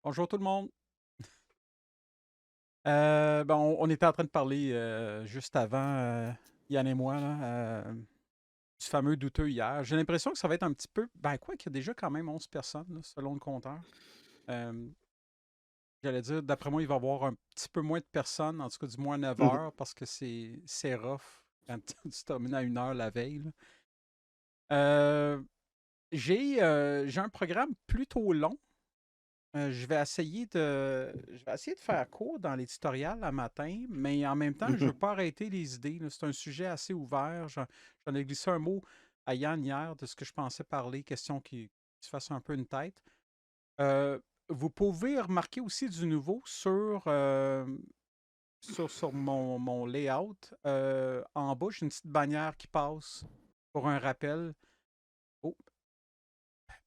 Bonjour tout le monde. On était en train de parler juste avant, Yann et moi, là, du fameux douteux hier. J'ai l'impression que ça va être un petit peu. Ben, quoi qu'il y a déjà quand même 11 personnes, là, selon le compteur. Euh, J'allais dire, d'après moi, il va y avoir un petit peu moins de personnes, en tout cas du moins à 9 Mhm. heures, parce que c'est rough quand tu termines à 1 heure la veille, là. J'ai un programme plutôt long. Je vais essayer de faire court dans l'éditorial à matin, mais en même temps, je ne veux Mhm. pas arrêter les idées, là. C'est un sujet assez ouvert. J'en ai glissé un mot à Yann hier de ce que je pensais parler, question qui se fasse un peu une tête. Euh, Vous pouvez remarquer aussi du nouveau sur mon layout. En bas, j'ai une petite bannière qui passe pour un rappel. Oh,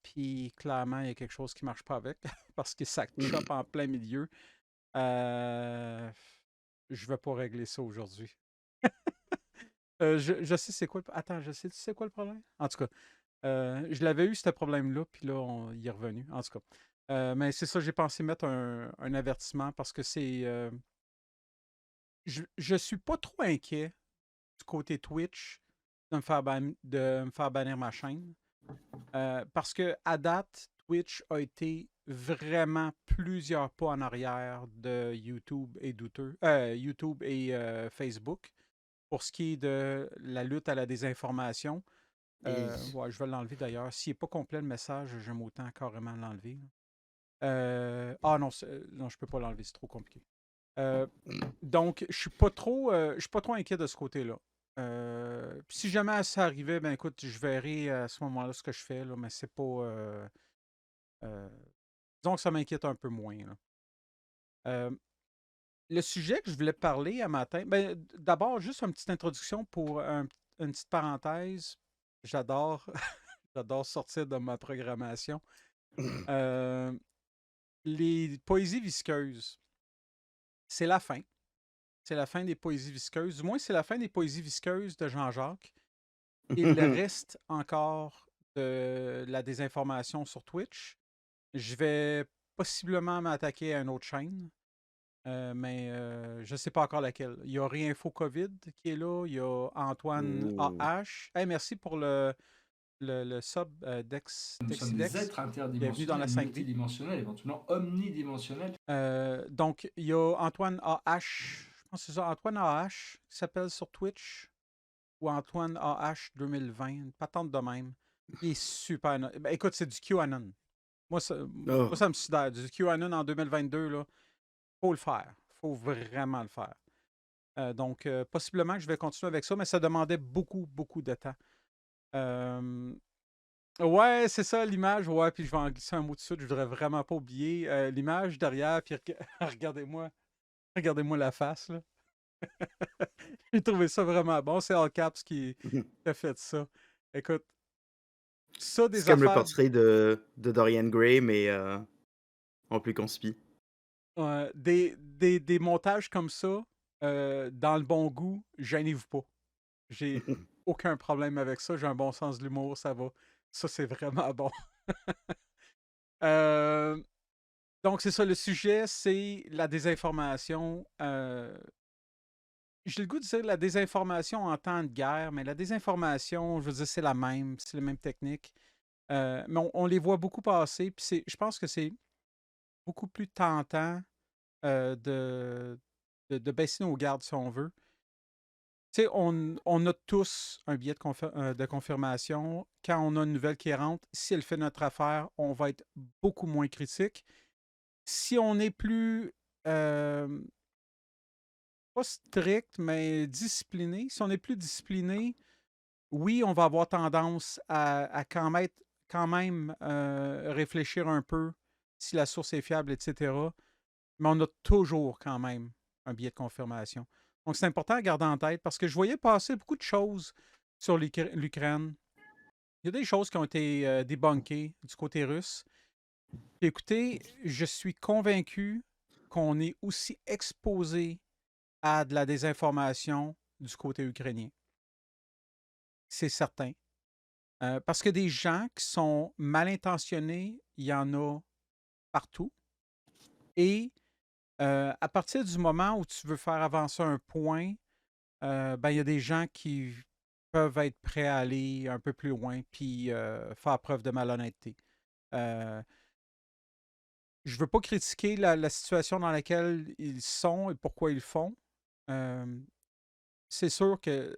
puis clairement, il y a quelque chose qui ne marche pas avec parce que ça chope en plein milieu. Euh, je vais pas régler ça aujourd'hui. Je sais c'est quoi Attends, je sais, tu sais quoi le problème? En tout cas, je l'avais eu, ce problème-là, puis là, il est revenu. En tout cas. Mais c'est ça, j'ai pensé mettre un avertissement parce que je suis pas trop inquiet du côté Twitch de me faire bannir ma chaîne. Parce que à date, Twitch a été vraiment plusieurs pas en arrière de YouTube et Facebook pour ce qui est de la lutte à la désinformation. Et Ouais, je vais l'enlever d'ailleurs. S'il n'est pas complet le message, j'aime autant carrément l'enlever, là. Ah non, non, je peux pas l'enlever, c'est trop compliqué. Euh, donc, je suis pas trop inquiet de ce côté-là. Puis si jamais ça arrivait, ben écoute, je verrai à ce moment-là ce que je fais, là, mais c'est pas. Euh, disons que ça m'inquiète un peu moins, là. Euh, le sujet que je voulais parler à matin, ben, d'abord, juste une petite introduction pour une petite parenthèse. J'adore, j'adore sortir de ma programmation. Euh, les poésies visqueuses, c'est la fin. C'est la fin des poésies visqueuses. Du moins, c'est la fin des poésies visqueuses de Jean-Jacques. Il reste encore de la désinformation sur Twitch. Je vais possiblement m'attaquer à une autre chaîne. Mais je ne sais pas encore laquelle. Il y a Réinfo COVID qui est là. Il y a Antoine Ouh. AH. Hey, merci pour le sub Nous sommes des Dexidex. êtres Bienvenue dans la interdimensionnels, 5D. multidimensionnels, éventuellement omnidimensionnels. Donc, il y a Antoine AH. Je pense que c'est ça, Antoine AH, qui s'appelle sur Twitch. Ou Antoine AH 2020. Une patente de même. Il est super. Ben, écoute, c'est du QAnon. Moi, Oh. ça me sidère. Du QAnon en 2022, là, faut le faire. Faut vraiment le faire. Donc, possiblement que je vais continuer avec ça, mais ça demandait beaucoup, beaucoup de temps. Euh, ouais, c'est ça, l'image. Ouais, puis je vais en glisser un mot dessus. Je voudrais vraiment pas oublier l'image derrière. Puis regardez-moi, regardez-moi la face, là. J'ai trouvé ça vraiment bon. C'est All Caps qui a fait ça. Écoute, ça, C'est des comme le affaires, portrait de Dorian Gray, mais en plus conspi. des montages comme ça, dans le bon goût, gênez-vous pas. J'ai aucun problème avec ça. J'ai un bon sens de l'humour, ça va. Ça, c'est vraiment bon. Euh, donc, c'est ça, le sujet, c'est la désinformation. J'ai le goût de dire la désinformation en temps de guerre, mais la désinformation, je veux dire, c'est la même technique. Mais on les voit beaucoup passer, puis je pense que c'est beaucoup plus tentant de baisser nos gardes, si on veut. Tu sais, on a tous un billet de confirmation. Quand on a une nouvelle qui rentre, si elle fait notre affaire, on va être beaucoup moins critique. Si on est plus, euh, pas strict, mais discipliné, si on est plus discipliné, oui, on va avoir tendance à quand même réfléchir un peu si la source est fiable, etc. Mais on a toujours quand même un billet de confirmation. Donc, c'est important à garder en tête parce que je voyais passer beaucoup de choses sur l'Ukraine. Il y a des choses qui ont été débunkées du côté russe. Puis écoutez, je suis convaincu qu'on est aussi exposé à de la désinformation du côté ukrainien. C'est certain. Parce que des gens qui sont mal intentionnés, il y en a partout. Et à partir du moment où tu veux faire avancer un point, ben, il y a des gens qui peuvent être prêts à aller un peu plus loin puis faire preuve de malhonnêteté. Euh, je veux pas critiquer la situation dans laquelle ils sont et pourquoi ils le font. Euh, c'est sûr que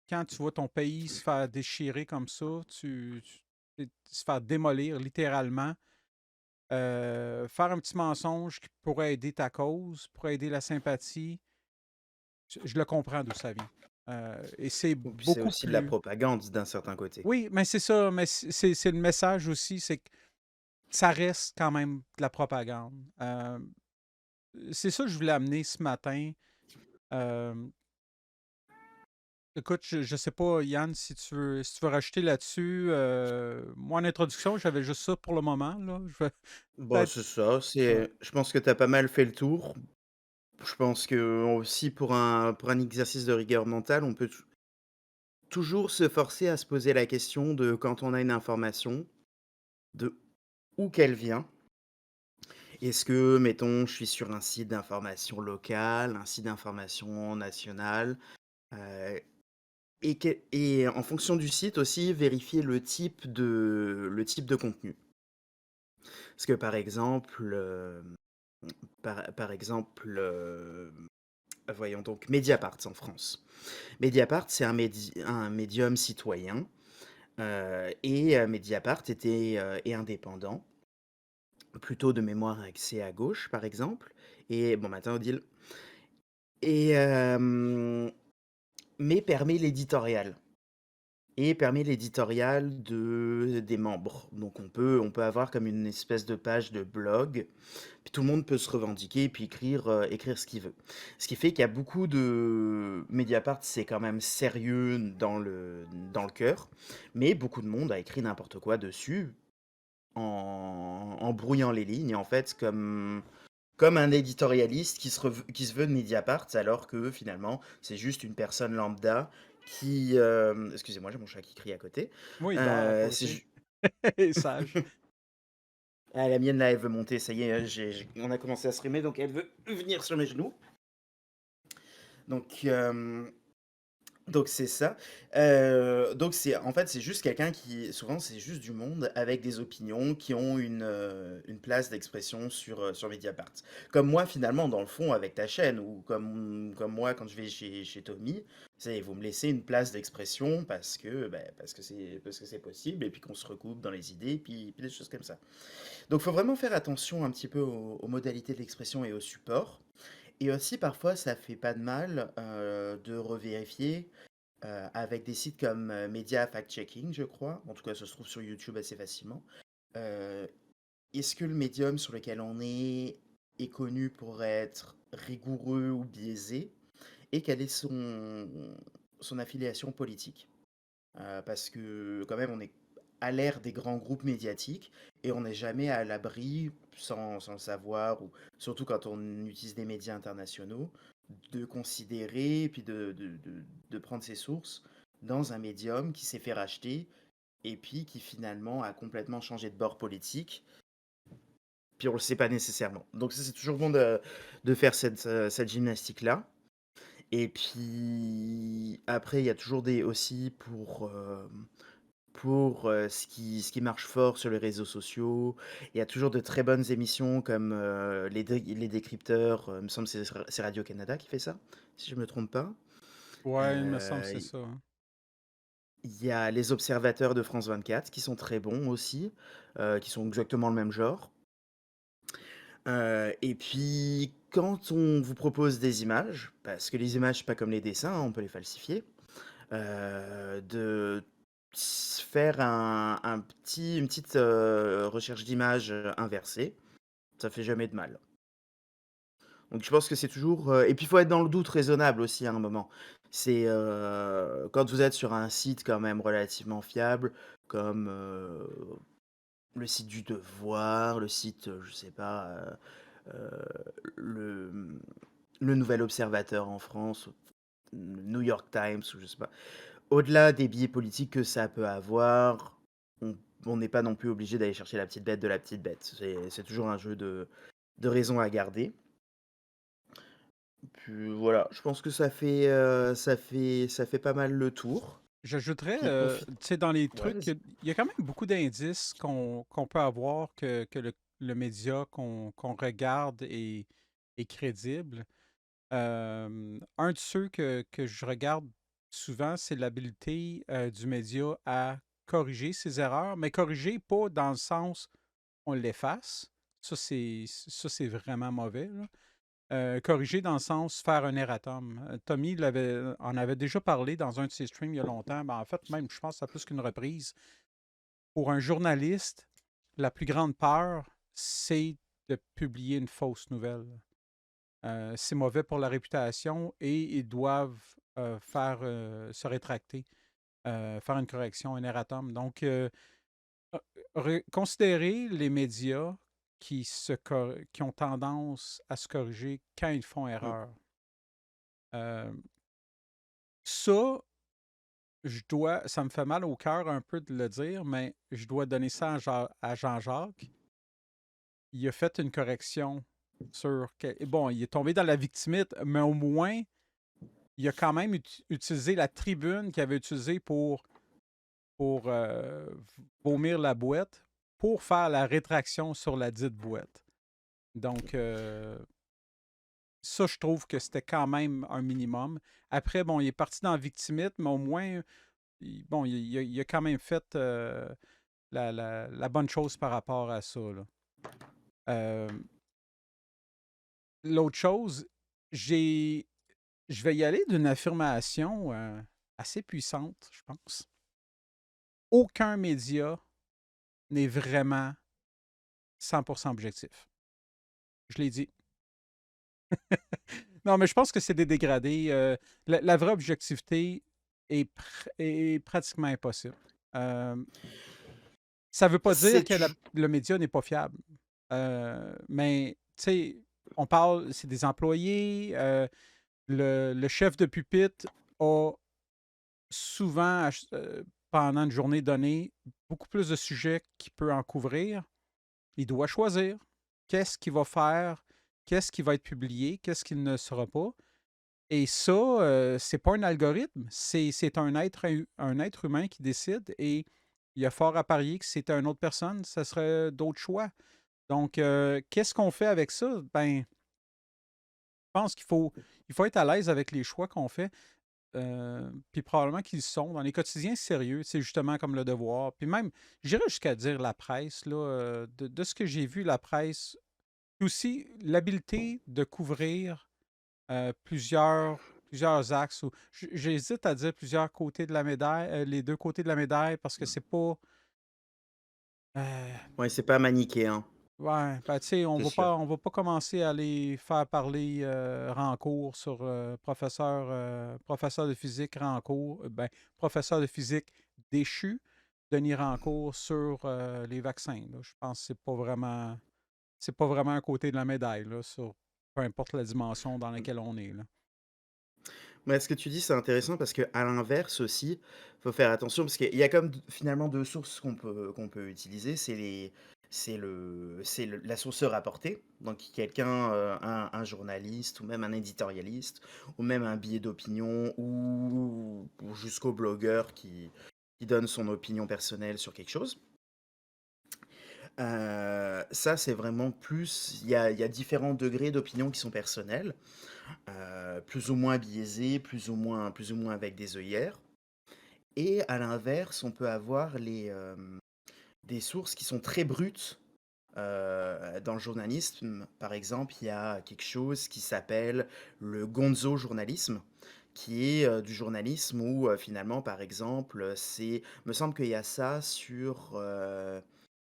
quand tu vois ton pays se faire déchirer comme ça, se faire démolir littéralement, faire un petit mensonge qui pourrait aider ta cause, pourrait aider la sympathie, je le comprends d'où ça vient. Et c'est Ou puis c'est beaucoup aussi de la plus. propagande d'un certain côté. Oui, mais c'est ça, mais c'est le message aussi, c'est que ça reste quand même de la propagande. C'est ça que je voulais amener ce matin. Euh, Écoute, je sais pas, Yann, si tu veux rajouter là-dessus. Moi, en introduction, j'avais juste ça pour le moment. Là. Je vais Bon, peut-être. c'est ça, Ouais. je pense que tu as pas mal fait le tour. Je pense que aussi pour un exercice de rigueur mentale, on peut toujours se forcer à se poser la question de quand on a une information, de où qu'elle vient. Est-ce que, mettons, je suis sur un site d'information locale, un site d'information nationale, euh, et en fonction du site aussi, vérifier le type de contenu. Parce que par exemple, voyons donc, Mediapart en France. Mediapart, c'est un médium citoyen, et Mediapart est indépendant, plutôt de mémoire axé à gauche, par exemple. Et bon, matin, Odile. Et, mais permet l'éditorial des membres. Donc on peut avoir comme une espèce de page de blog, puis tout le monde peut se revendiquer, puis écrire ce qu'il veut. Ce qui fait qu'il y a beaucoup de Mediapart, c'est quand même sérieux dans le cœur, mais beaucoup de monde a écrit n'importe quoi dessus en brouillant les lignes, en fait, comme un éditorialiste qui se veut de Mediapart, alors que finalement, c'est juste une personne lambda qui. Excusez-moi, j'ai mon chat qui crie à côté. Moi, il dort à C'est côté. Sage. Ah, la mienne, là, elle veut monter, ça y est, on a commencé à se rimer, donc elle veut venir sur mes genoux. Donc, donc c'est ça. Donc en fait, c'est juste quelqu'un qui, souvent, c'est juste du monde avec des opinions qui ont une place d'expression sur Mediapart. Comme moi, finalement, dans le fond, avec ta chaîne, ou comme moi, quand je vais chez Tommy, vous me laissez une place d'expression parce que c'est possible, et puis qu'on se recoupe dans les idées, puis des choses comme ça. Donc, il faut vraiment faire attention un petit peu aux modalités de l'expression et au support. Et aussi, parfois, ça fait pas de mal de revérifier avec des sites comme Media Fact Checking, je crois. En tout cas, ça se trouve sur YouTube assez facilement. Euh, Est-ce que le médium sur lequel on est connu pour être rigoureux ou biaisé? Et quelle est son affiliation politique? Parce que quand même, on est à l'ère des grands groupes médiatiques et on n'est jamais à l'abri, sans le savoir, ou surtout quand on utilise des médias internationaux, de considérer et puis de prendre ses sources dans un médium qui s'est fait racheter et puis qui finalement a complètement changé de bord politique, puis on le sait pas nécessairement. Donc ça, c'est toujours bon de faire cette gymnastique-là. Et puis après, il y a toujours aussi pour ce qui marche fort sur les réseaux sociaux. Il y a toujours de très bonnes émissions comme les décrypteurs, il me semble que c'est Radio-Canada qui fait ça, si je ne me trompe pas. Ouais, il me semble que c'est Il ça. Hein. y a les observateurs de France 24 qui sont très bons aussi, qui sont exactement le même genre. Et puis, quand on vous propose des images, parce que les images, c'est pas comme les dessins, hein, on peut les falsifier, de faire une petite recherche d'image inversée, ça fait jamais de mal. Donc je pense que c'est toujours. Et puis il faut être dans le doute raisonnable aussi à un moment. C'est quand vous êtes sur un site quand même relativement fiable, comme le site du Devoir, le site, je sais pas, euh, le, le Nouvel Observateur en France, le New York Times, ou je sais pas. Au-delà des biais politiques que ça peut avoir, on n'est pas non plus obligé d'aller chercher la petite bête de la petite bête. C'est toujours un jeu raisons à garder. Puis voilà, je pense que ça fait pas mal le tour. J'ajouterais, Puis tu sais, dans les ouais, trucs, vas-y. il y a quand même beaucoup d'indices qu'on peut avoir que le média qu'on regarde est crédible. Un de ceux que je regarde souvent, c'est l'habilité du média à corriger ses erreurs, mais corriger pas dans le sens on l'efface. Ça, c'est vraiment mauvais, là. Corriger dans le sens faire un erratum. Tommy en avait déjà parlé dans un de ses streams il y a longtemps. Ben, en fait, même, je pense que c'est plus qu'une reprise. Pour un journaliste, la plus grande peur, c'est de publier une fausse nouvelle. C'est mauvais pour la réputation et ils doivent se rétracter, faire une correction, un erratum. Donc, considérer les médias qui ont tendance à se corriger quand ils font Mmh. erreur. Euh, Ça, ça me fait mal au cœur un peu de le dire, mais je dois donner ça à Jean-Jacques. Il a fait une correction sur. Bon, il est tombé dans la victimite, mais au moins, il a quand même utilisé la tribune qu'il avait utilisée pour vomir la boîte pour faire la rétraction sur la dite boîte. Donc, ça, je trouve que c'était quand même un minimum. Après, bon, il est parti dans la victimite, mais au moins, bon, il a quand même fait la bonne chose par rapport à ça, là. Euh, L'autre chose, je vais y aller d'une affirmation assez puissante, je pense. Aucun média n'est vraiment 100% objectif. Je l'ai dit. Non, mais je pense que c'est des dégradés. La vraie objectivité est pratiquement impossible. Euh, Ça ne veut pas dire C'est que le média n'est pas fiable. Mais, tu sais, on parle, c'est des employés. Le chef de pupitre a souvent, pendant une journée donnée, beaucoup plus de sujets qu'il peut en couvrir. Il doit choisir qu'est-ce qu'il va faire, qu'est-ce qui va être publié, qu'est-ce qui ne sera pas. Et ça, c'est pas un algorithme, c'est un être humain qui décide et il y a fort à parier que si c'était une autre personne, ça serait d'autres choix. Donc, qu'est-ce qu'on fait avec ça? Ben, je pense qu'il faut être à l'aise avec les choix qu'on fait. Puis probablement qu'ils sont. Dans les quotidiens sérieux, c'est justement comme le devoir. Puis même, j'irais jusqu'à dire la presse, là, de ce que j'ai vu, la presse, aussi l'habileté de couvrir plusieurs axes. J'hésite à dire plusieurs côtés de la médaille, les deux côtés de la médaille, parce que c'est pas. euh, ouais, c'est pas manichéen, ouais, ben, tu sais, c'est sûr. on va pas commencer à les faire parler Rancourt sur professeur de physique Rancourt, ben, professeur de physique déchu, Denis Rancourt sur les vaccins, là. Je pense que c'est pas vraiment un côté de la médaille, là, sur peu importe la dimension dans laquelle on est, là. Mais ce que tu dis, c'est intéressant parce que à l'inverse aussi, faut faire attention parce qu'il y a comme finalement 2 sources qu'on peut utiliser. La source rapportée, donc quelqu'un, un journaliste ou même un éditorialiste ou même un billet d'opinion ou jusqu'au blogueur qui donne son opinion personnelle sur quelque chose. Ça, c'est vraiment plus il y a différents degrés d'opinion qui sont personnels, plus ou moins biaisés, plus ou moins avec des œillères. Et à l'inverse, on peut avoir des sources qui sont très brutes. Dans le journalisme, par exemple, il y a quelque chose qui s'appelle le gonzo journalisme, qui est du journalisme où finalement, par exemple, me semble qu'il y a ça sur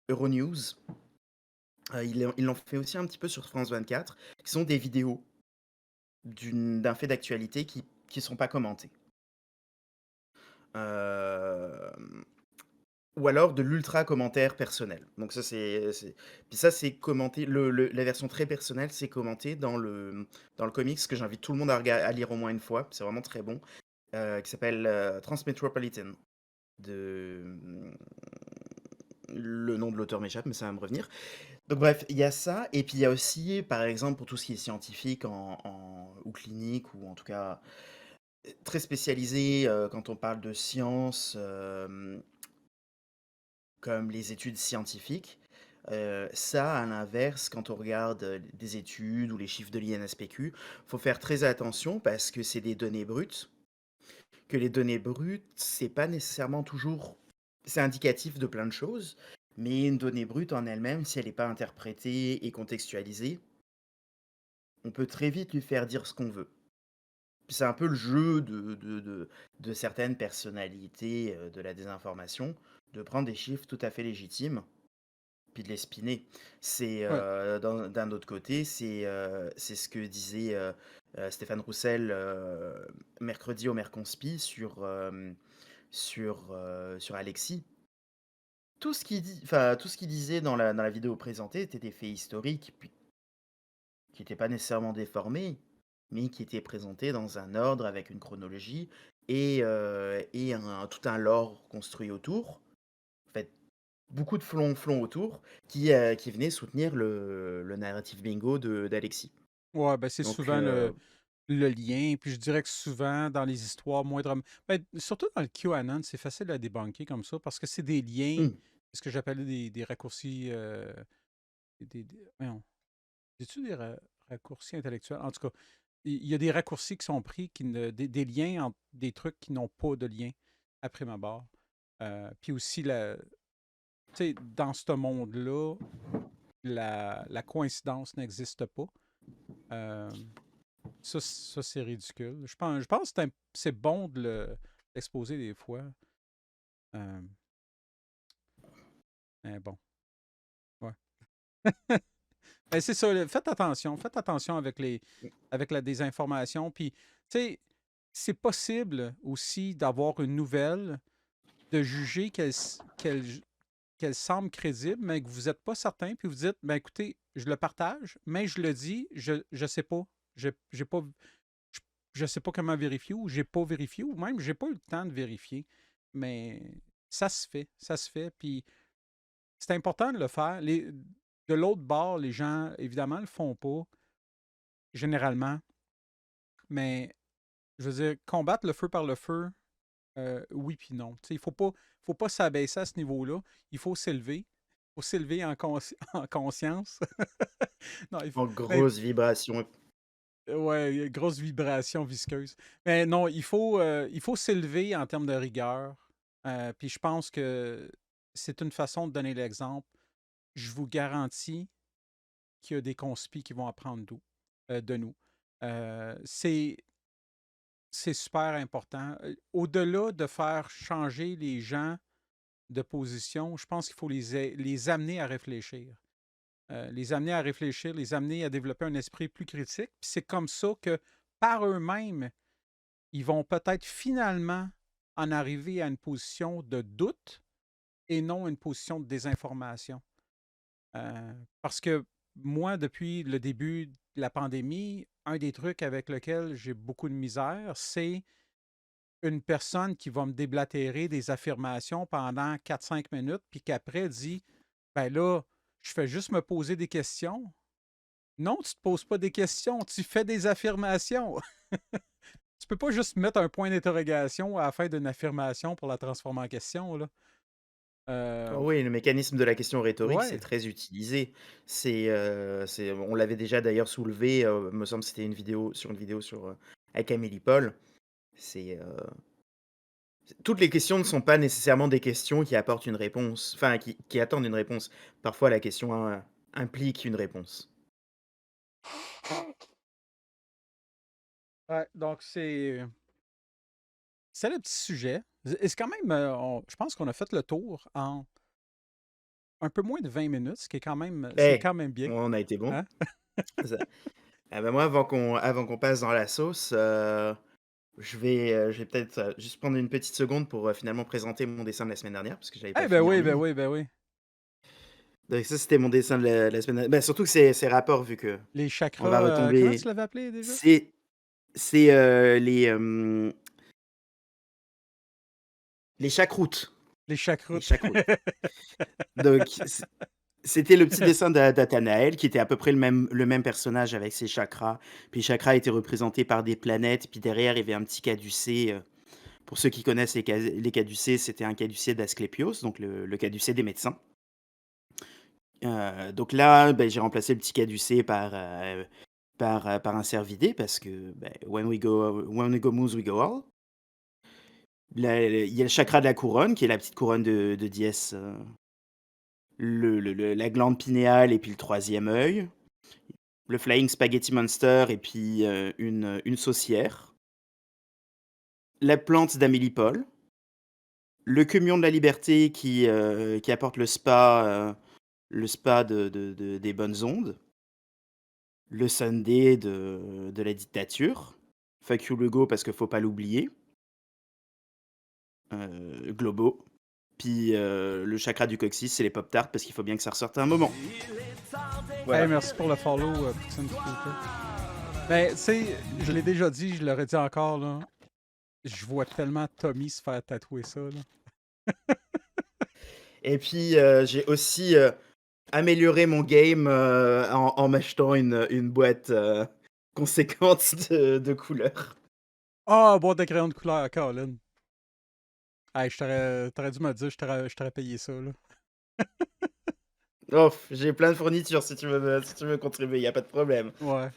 Euronews. Ils l'ont fait aussi un petit peu sur France 24, qui sont des vidéos d'un fait d'actualité qui sont pas commentées. Euh, ou alors de l'ultra commentaire personnel. Donc ça puis ça c'est commenté. La version très personnelle c'est commenté dans le comics que j'invite tout le monde à lire au moins une fois. C'est vraiment très bon. Qui s'appelle Transmetropolitan. Le nom de l'auteur m'échappe, mais ça va me revenir. Donc bref, il y a ça, et puis il y a aussi, par exemple, pour tout ce qui est scientifique ou clinique, ou en tout cas très spécialisé, quand on parle de sciences, comme les études scientifiques. Ça, à l'inverse, quand on regarde des études ou les chiffres de l'INSPQ, faut faire très attention parce que c'est des données brutes. Que les données brutes, c'est pas nécessairement toujours. C'est indicatif de plein de choses, mais une donnée brute en elle-même, si elle n'est pas interprétée et contextualisée, on peut très vite lui faire dire ce qu'on veut. C'est un peu le jeu de certaines personnalités de la désinformation, de prendre des chiffres tout à fait légitimes puis de les spinner. Ouais. D'un autre côté, c'est ce que disait Stéphane Roussel mercredi au Merconspi sur Alexis. Tout ce qu'il disait dans la vidéo présentée étaient des faits historiques puis, qui n'étaient pas nécessairement déformés, mais qui étaient présentés dans un ordre avec une chronologie et tout un lore construit autour. En fait, beaucoup de flonflons autour qui venaient soutenir le narrative bingo d'Alexis. Ouais, ben c'est Donc, souvent le lien. Puis je dirais que souvent, dans les histoires moindres. Ben, surtout dans le QAnon, c'est facile à débunker comme ça parce que c'est des liens, ce que j'appelais des raccourcis. Voyons, dis-tu raccourcis intellectuels? En tout cas, il y a des raccourcis qui sont pris, des liens entre des trucs qui n'ont pas de lien après ma barre. Puis aussi, dans ce monde-là, la coïncidence n'existe pas. Ça, c'est ridicule. Je pense que c'est bon de l'exposer des fois. Euh, mais bon, ouais. Mais c'est ça, faites attention avec la désinformation. Puis, tu sais, c'est possible aussi d'avoir une nouvelle, de juger qu'elle semble crédible, mais que vous n'êtes pas certain, puis vous dites, ben écoutez, je le partage, mais je le dis, je sais pas. J'ai pas, je sais pas comment vérifier, ou j'ai pas vérifié, ou même j'ai pas eu le temps de vérifier. Mais ça se fait, puis c'est important de le faire. De l'autre bord, les gens, évidemment, le font pas, généralement, mais je veux dire, combattre le feu par le feu, oui puis non. Tu sais, faut pas s'abaisser à ce niveau-là. Il faut s'élever. Il faut s'élever en conscience. Non, en mais, grosse vibration. ouais, il y a grosse vibration visqueuse. Mais non, il faut s'élever en termes de rigueur. Puis je pense que c'est une façon de donner l'exemple. Je vous garantis qu'il y a des conspis qui vont apprendre de nous. C'est super important. Au-delà de faire changer les gens de position, je pense qu'il faut les amener à réfléchir. Les amener à réfléchir, les amener à développer un esprit plus critique. Puis c'est comme ça que, par eux-mêmes, ils vont peut-être finalement en arriver à une position de doute et non une position de désinformation. Parce que moi, depuis le début de la pandémie, un des trucs avec lequel j'ai beaucoup de misère, c'est une personne qui va me déblatérer des affirmations pendant 4-5 minutes, puis qu'après dit, ben là, je fais juste me poser des questions. Non, tu ne te poses pas des questions, tu fais des affirmations. Tu peux pas juste mettre un point d'interrogation à la fin d'une affirmation pour la transformer en question, là. Oh Euh, oui, le mécanisme de la question rhétorique, c'est ouais. très utilisé. On l'avait déjà d'ailleurs soulevé, me semble que c'était une vidéo avec Amélie Paul. C'est, toutes les questions ne sont pas nécessairement des questions qui apportent une réponse, enfin qui attendent une réponse. Parfois la question implique une réponse. Ouais, donc c'est le petit sujet. C'est quand même, je pense qu'on a fait le tour en un peu moins de 20 minutes, ce qui est Eh! quand même bien. On a été bon. Hein? Ça ah bah, moi avant qu'on passe dans la sauce, je vais peut-être, juste prendre une petite seconde pour, finalement présenter mon dessin de la semaine dernière, parce que j'avais Eh pas ben fini en oui, ben ligne. oui, ben oui. Donc ça, c'était mon dessin de la semaine dernière. Bah, surtout que c'est rapport vu que Les on va chakras, comment tu retomber. l'avais appelé déjà? C'est les chacroutes. Les Les chakroutes. chacroutes. Donc C'était le petit dessin d'Athanaël qui était à peu près le même personnage avec ses chakras. Puis les chakras étaient représentés par des planètes. Puis derrière, il y avait un petit caducée. Pour ceux qui connaissent les caducées, c'était un caducée d'Asclépios, donc le caducée des médecins. Donc là, j'ai remplacé le petit caducée par un cervidé parce que when we go moose, we go all. Il y a le chakra de la couronne qui est la petite couronne de Diès, la glande pinéale et puis le troisième œil. Le Flying Spaghetti Monster et puis une saucière. La plante d'Amélie Paul. Le camion de la liberté qui apporte le spa des bonnes ondes. Le Sunday de la dictature. Fuck you Lego parce qu'il faut pas l'oublier. Globo. Puis le chakra du coccyx, c'est les pop-tarts parce qu'il faut bien que ça ressorte à un moment. Voilà. Hey, merci pour le follow, Poutine Scooter. Ben, tu sais, je l'ai déjà dit, je l'aurais dit encore, là. Je vois tellement Tommy se faire tatouer ça, là. Et puis, j'ai aussi amélioré mon game en m'achetant une boîte conséquente de couleurs. Ah, boîte de crayon de couleur, Colin. Hey, t'aurais dû me dire, je t'aurais payé ça, là. Oh, j'ai plein de fournitures si tu veux contribuer, y a pas de problème. Ouais.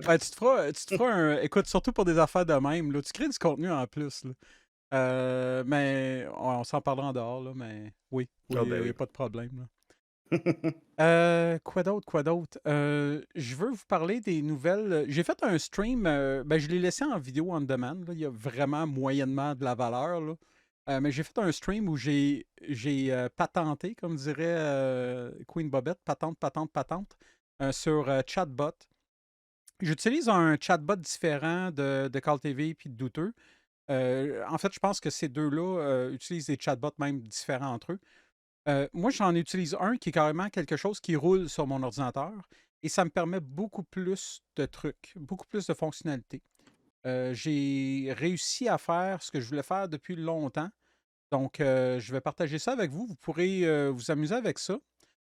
Ben, tu te feras un... Écoute, surtout pour des affaires de même, là, tu crées du contenu en plus, là. Mais on s'en parlera en dehors, là, mais oui, Oh, ben y a oui. pas de problème, là. Quoi d'autre? Je veux vous parler des nouvelles. J'ai fait un stream, je l'ai laissé en vidéo on demand, là. Il y a vraiment moyennement de la valeur, là. Mais j'ai fait un stream où j'ai patenté, comme dirait Queen Bobette, patente, sur Chatbot. J'utilise un chatbot différent de Call TV puis de Douteux. En fait, je pense que ces deux-là utilisent des chatbots même différents entre eux. Moi, j'en utilise un qui est carrément quelque chose qui roule sur mon ordinateur et ça me permet beaucoup plus de trucs, beaucoup plus de fonctionnalités. J'ai réussi à faire ce que je voulais faire depuis longtemps. Donc, je vais partager ça avec vous. Vous pourrez vous amuser avec ça.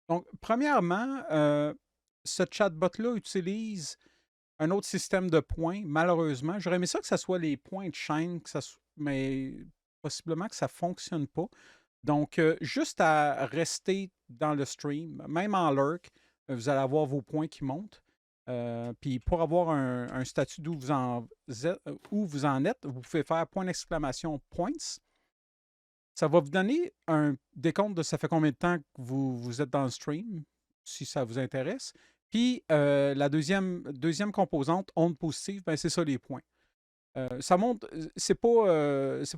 Donc, premièrement, ce chatbot-là utilise un autre système de points, malheureusement. J'aurais aimé ça que ce soit les points de chaîne, mais possiblement que ça ne fonctionne pas. Donc, juste à rester dans le stream, même en lurk, vous allez avoir vos points qui montent. Puis pour avoir un statut d'où vous en êtes, vous pouvez faire point d'exclamation points. Ça va vous donner un décompte de ça fait combien de temps que vous êtes dans le stream, si ça vous intéresse. Puis la deuxième composante, onde positive, c'est ça les points. Ça monte, c'est pas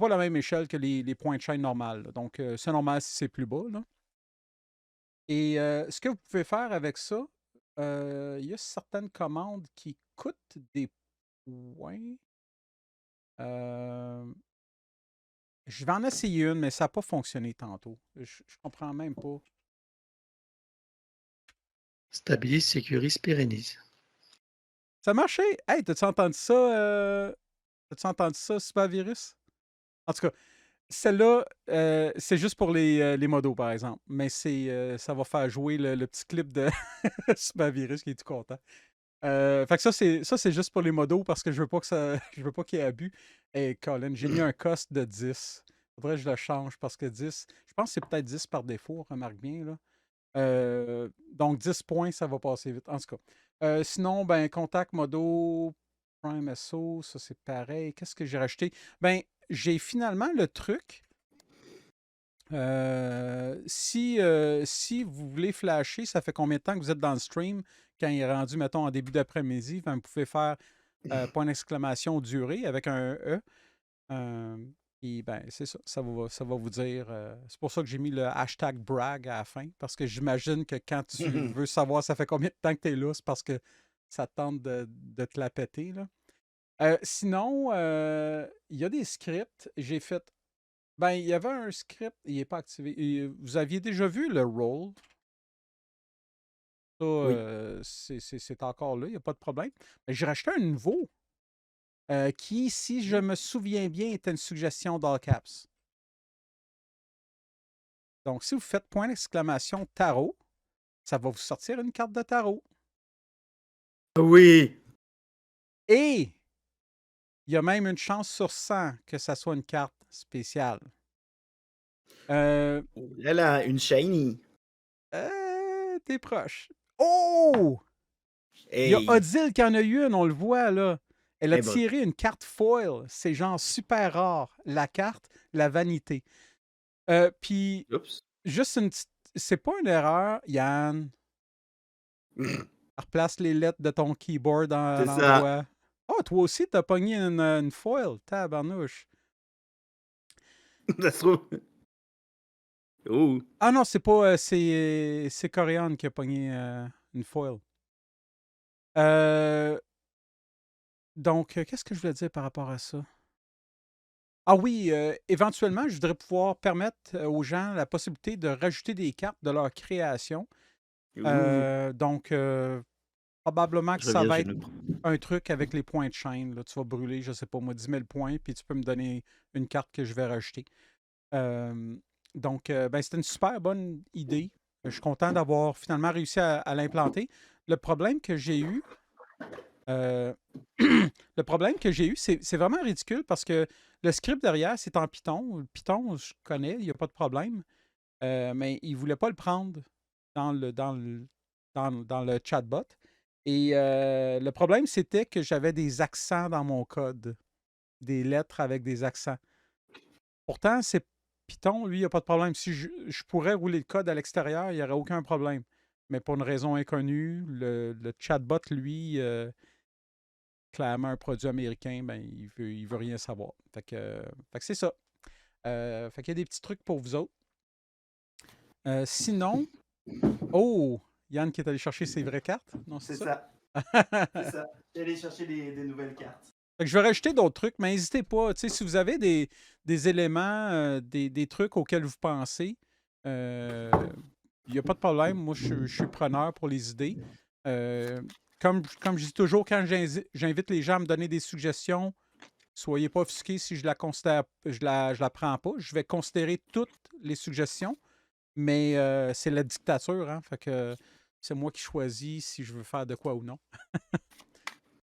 la même échelle que les points de chaîne normales, là. Donc, c'est normal si c'est plus bas, là. Et ce que vous pouvez faire avec ça, il y a certaines commandes qui coûtent des points. Je vais en essayer une, mais ça n'a pas fonctionné tantôt. Je comprends même pas. Stabilise, sécurise, pérennise. Ça a marché! Hey, t'as-tu entendu ça? T'as-tu entendu ça, Super Virus? En tout cas, celle-là, c'est juste pour les modos, par exemple. Mais ça va faire jouer le petit clip de Super Virus qui est tout content. Fait que ça, c'est juste pour les modos parce que je veux pas que ça. Je veux pas qu'il y ait abus. Et Colin, j'ai mis un cost de 10. Faudrait que je le change parce que 10. Je pense que c'est peut-être 10 par défaut, remarque bien, là. Donc 10 points, ça va passer vite. En tout cas. Sinon, contact modo, Prime SO, ça c'est pareil. Qu'est-ce que j'ai rajouté? J'ai finalement le truc. Si vous voulez flasher, ça fait combien de temps que vous êtes dans le stream? Quand il est rendu, mettons, en début d'après-midi, vous pouvez faire point d'exclamation durée avec un E. Puis, c'est ça. Ça va vous dire. C'est pour ça que j'ai mis le hashtag brag à la fin. Parce que j'imagine que quand tu veux savoir ça fait combien de temps que tu es là, c'est parce que ça te tente de te la péter, là. Sinon, il y a des scripts. J'ai fait. Il y avait un script, il n'est pas activé. Vous aviez déjà vu le roll? Ça, Oui. c'est encore là, il n'y a pas de problème. J'ai racheté un nouveau qui, si je me souviens bien, était une suggestion d'all caps. Donc, si vous faites point d'exclamation tarot, ça va vous sortir une carte de tarot. Oui. Et il y a même une chance sur 100 que ça soit une carte spéciale. Euh, Oh là là, une shiny. T'es proche. Oh! Il y a Hey. Odile qui en a eu une, on le voit là. Elle a Eh ben, tiré une carte foil. C'est genre super rare. La carte, la vanité. Puis, oups. juste une petite. C'est pas une erreur, Yann. Replace les lettres de ton keyboard à C'est ça. l'endroit. Oh, toi aussi, t'as pogné une foil. Tabarnouche. Ça se trouve. Oh. Ah non, c'est pas. C'est Corianne qui a pogné une foil. Donc, qu'est-ce que je voulais dire par rapport à ça? Ah oui, éventuellement, je voudrais pouvoir permettre aux gens la possibilité de rajouter des cartes de leur création. Ouh. Donc, probablement que Je ça reviens, va je être ne prends. un truc avec les points de chaîne. Là. Tu vas brûler, je sais pas moi, 10 000 points, puis tu peux me donner une carte que je vais rajouter. Donc, ben, c'était une super bonne idée. Je suis content d'avoir finalement réussi à l'implanter. Le problème que j'ai eu, euh, le problème que j'ai eu, c'est vraiment ridicule parce que le script derrière, c'est en Python. Le Python, je connais, il n'y a pas de problème. Mais il ne voulait pas le prendre dans le chatbot. Et le problème, c'était que j'avais des accents dans mon code, des lettres avec des accents. Pourtant, c'est Python, lui, il n'y a pas de problème. Si je pourrais rouler le code à l'extérieur, il n'y aurait aucun problème. Mais pour une raison inconnue, le chatbot, lui, clairement un produit américain, ben, il veut rien savoir. Fait que c'est ça. Fait qu'il y a des petits trucs pour vous autres. Sinon, oh, Yann qui est allé chercher ses vraies cartes. Non, c'est C'est ça? ça. C'est ça. J'allais chercher des nouvelles cartes. Fait que je vais rajouter d'autres trucs, mais n'hésitez pas. Tu sais, si vous avez des éléments, des trucs auxquels vous pensez, il n'y a pas de problème. Moi, je suis preneur pour les idées. Euh, comme je dis toujours, quand j'invite les gens à me donner des suggestions, soyez pas offusqués si je la considère, je la prends pas. Je vais considérer toutes les suggestions, mais c'est la dictature, hein? Fait que c'est moi qui choisis si je veux faire de quoi ou non.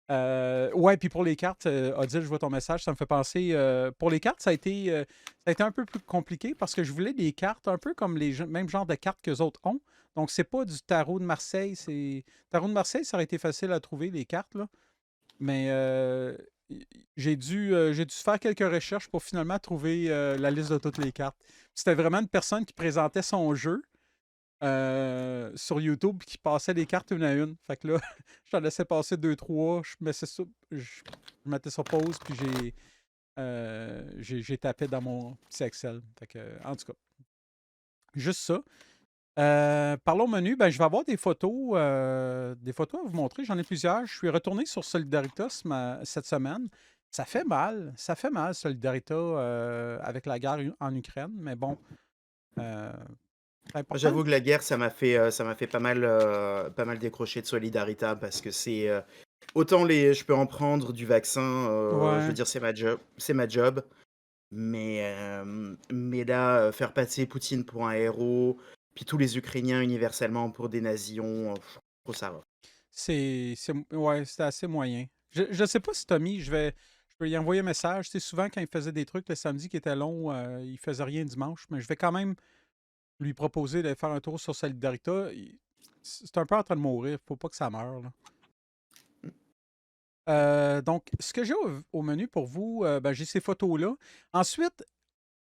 Ouais, puis pour les cartes, Odile, je vois ton message, ça me fait penser. Pour les cartes, ça a été un peu plus compliqué parce que je voulais des cartes un peu comme les mêmes genres de cartes que les autres ont. Donc, c'est pas du tarot de Marseille. Tarot de Marseille, ça aurait été facile à trouver, les cartes, là. Mais j'ai dû faire quelques recherches pour finalement trouver la liste de toutes les cartes. C'était vraiment une personne qui présentait son jeu sur YouTube qui passait les cartes une à une. Fait que là, je t'en laissais passer deux, trois, je mettais sur pause, puis j'ai tapé dans mon petit Excel. Fait que, en tout cas, juste ça. Parlons menu, ben, je vais avoir des photos à vous montrer. J'en ai plusieurs. Je suis retourné sur Solidaritas cette semaine. Ça fait mal, Solidarita, avec la guerre en Ukraine, mais bon, c'est important. J'avoue que la guerre, ça m'a fait pas mal décrocher de Solidarita parce que c'est autant je peux en prendre du vaccin, je veux Ouais. dire c'est ma job, mais là, faire passer Poutine pour un héros, puis tous les Ukrainiens universellement pour des nazions, je trouve ça rough. Ouais, c'était assez moyen. Je sais pas si Tommy, je peux lui envoyer un message. Tu sais, souvent, quand il faisait des trucs le samedi qui étaient longs, il faisait rien dimanche, mais je vais quand même lui proposer de faire un tour sur Solidarita. C'est un peu en train de mourir. Faut pas que ça meure, là. Donc, ce que j'ai au menu pour vous, ben, j'ai ces photos-là. Ensuite,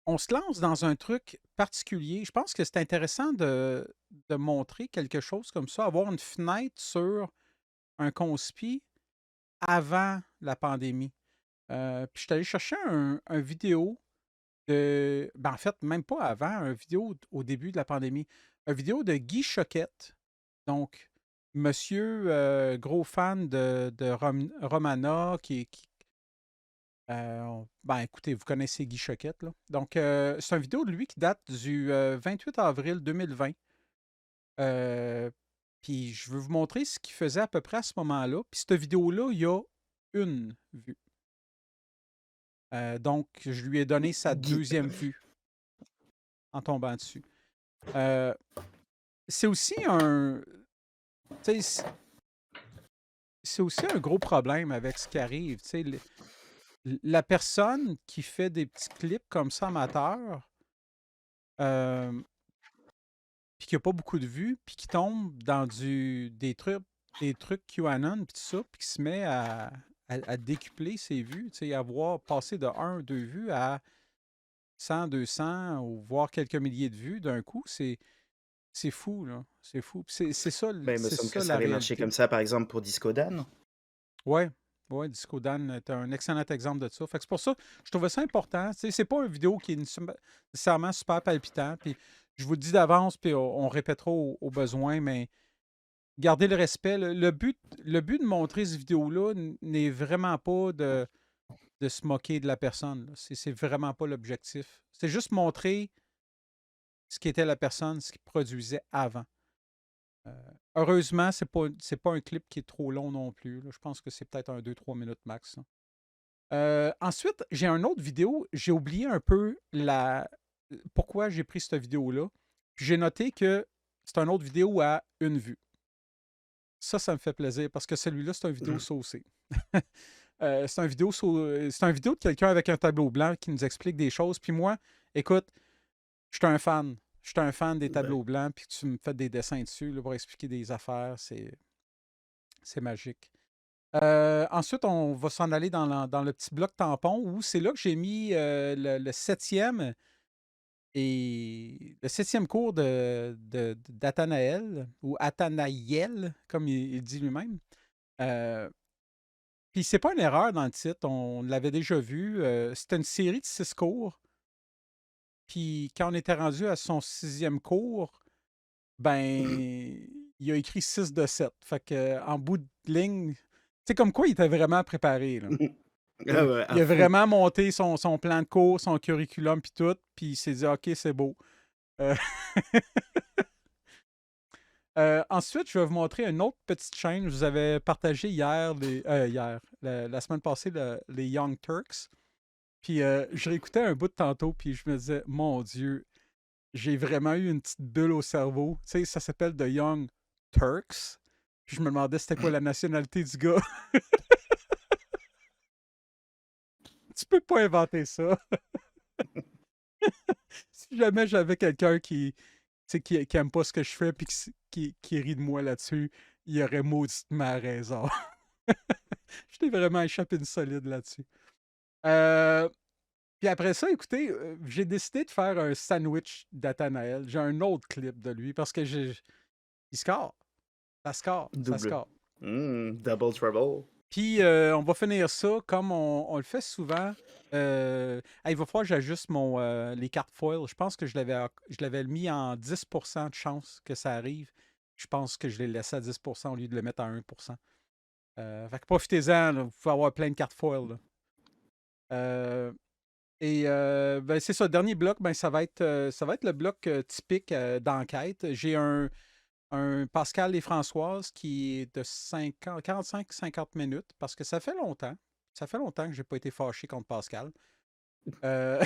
on se lance dans un truc particulier. Je pense que c'est intéressant de montrer quelque chose comme ça, avoir une fenêtre sur un conspi avant la pandémie. Puis je suis allé chercher un vidéo ben en fait, même pas avant, un vidéo au début de la pandémie. Un vidéo de Guy Choquette. Donc, monsieur gros fan de Romana, ben écoutez, vous connaissez Guy Choquette, là. Donc, c'est une vidéo de lui qui date du 28 avril 2020. Puis je veux vous montrer ce qu'il faisait à peu près à ce moment-là. Puis cette vidéo-là, il y a une vue. Donc, je lui ai donné sa Guy. deuxième vue en tombant dessus. Euh, c'est aussi un. Tu sais, c'est aussi un gros problème avec ce qui arrive. Tu sais, la personne qui fait des petits clips comme ça amateurs, euh, puis qui n'a pas beaucoup de vues, puis qui tombe dans des trucs QAnon, puis tout ça, puis qui se met à décupler ses vues, tu sais, à voir passer de 1, 2 vues à 100, 200, ou voire quelques milliers de vues d'un coup, c'est fou, là. C'est fou. Puis Ben, il me c'est semble que ça ça la avait marché réalité. comme ça, par exemple, pour Disco Dan. Ouais, ouais, Disco Dan est un excellent exemple de ça. Fait que c'est pour ça que je trouvais ça important. Tu sais, c'est pas une vidéo qui est nécessairement super palpitant. Puis je vous le dis d'avance, puis on répétera au besoin, mais gardez le respect. Le but de montrer cette vidéo-là n'est vraiment pas de se moquer de la personne, là. C'est vraiment pas l'objectif. C'est juste montrer ce qu'était la personne, ce qu'il produisait avant. Heureusement, c'est pas un clip qui est trop long non plus, là. Je pense que c'est peut-être un 2-3 minutes max, là. Ensuite, j'ai une autre vidéo. J'ai oublié un peu pourquoi j'ai pris cette vidéo-là. Puis j'ai noté que c'est une autre vidéo à une vue. Ça me fait plaisir parce que celui-là, c'est une vidéo saucée. C'est une vidéo de quelqu'un avec un tableau blanc qui nous explique des choses. Puis moi, écoute, je suis un fan. Je suis un fan des Ben, tableaux blancs, puis tu me fais des dessins dessus là, pour expliquer des affaires. C'est magique. Ensuite, on va s'en aller dans le petit bloc tampon où c'est là que j'ai mis le septième cours d'Athanaël, ou Athanaïel, comme il dit lui-même. Puis c'est pas une erreur dans le titre, on l'avait déjà vu. C'était une série de 6 cours. Puis quand on était rendu à son 6e cours, ben, il a écrit 6 de 7. Fait que, en bout de ligne, c'est comme quoi il était vraiment préparé, là. ah ouais, Il à a fond. vraiment monté son plan de cours, son curriculum, puis tout, puis il s'est dit, OK, c'est beau. Euh, ensuite, je vais vous montrer une autre petite chaîne. Je vous avais partagé la semaine passée, les Young Turks. Puis je réécoutais un bout de tantôt, puis je me disais, mon Dieu, j'ai vraiment eu une petite bulle au cerveau. Tu sais, ça s'appelle The Young Turks. Puis je me demandais c'était quoi la nationalité du gars. Tu peux pas inventer ça. Si jamais j'avais quelqu'un tu sais, qui aime pas ce que je fais puis qui rit de moi là-dessus, il aurait mauditement raison. Je t'ai vraiment échappé une solide là-dessus. Euh, Puis après ça, écoutez, j'ai décidé de faire un sandwich d'Athanaël. J'ai un autre clip de lui parce que il score. Ça score. Ça Double. score. Double trouble. Puis on va finir ça comme on le fait souvent. Il va falloir que j'ajuste les cartes foil. Je pense que je l'avais mis en 10% de chance que ça arrive. Je pense que je l'ai laissé à 10% au lieu de le mettre à 1%. Fait que profitez-en, là. Vous pouvez avoir plein de cartes foil, là. Ben, c'est ça, le dernier bloc, ben, ça va être le bloc typique d'enquête. J'ai un Pascal et Françoise qui est de 45-50 minutes parce que ça fait longtemps. Ça fait longtemps que je n'ai pas été fâché contre Pascal. Euh,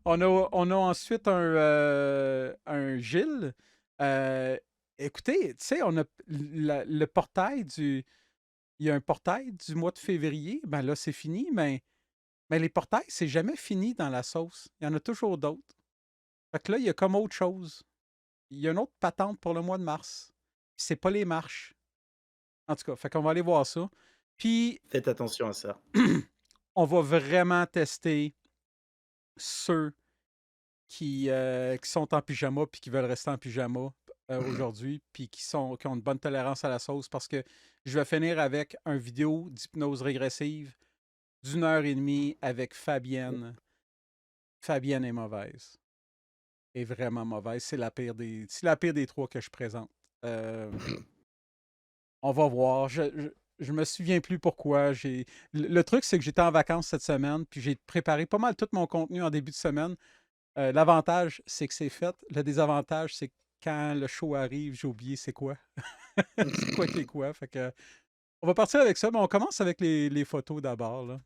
on a ensuite un Gilles. Euh, Écoutez, tu sais, on a le portail il y a un portail du mois de février. Ben là, c'est fini, mais les portails, c'est jamais fini dans la sauce. Il y en a toujours d'autres. Fait que là, il y a comme autre chose. Il y a une autre patente pour le mois de mars. C'est pas les marches. En tout cas, fait qu'on va aller voir ça. Puis, Faites attention à ça. on va vraiment tester ceux qui sont en pyjama puis qui veulent rester en pyjama aujourd'hui, puis qui ont une bonne tolérance à la sauce parce que je vais finir avec une vidéo d'hypnose régressive d'1 heure et demie avec Fabienne. Fabienne est mauvaise. Est vraiment mauvaise. C'est la pire des 3 que je présente. On va voir. Je me souviens plus pourquoi. Le truc, c'est que j'étais en vacances cette semaine, puis j'ai préparé pas mal tout mon contenu en début de semaine. L'avantage, c'est que c'est fait. Le désavantage, c'est que quand le show arrive, j'ai oublié c'est quoi. C'est quoi qui est quoi. Fait que, on va partir avec ça, mais on commence avec les photos d'abord, là.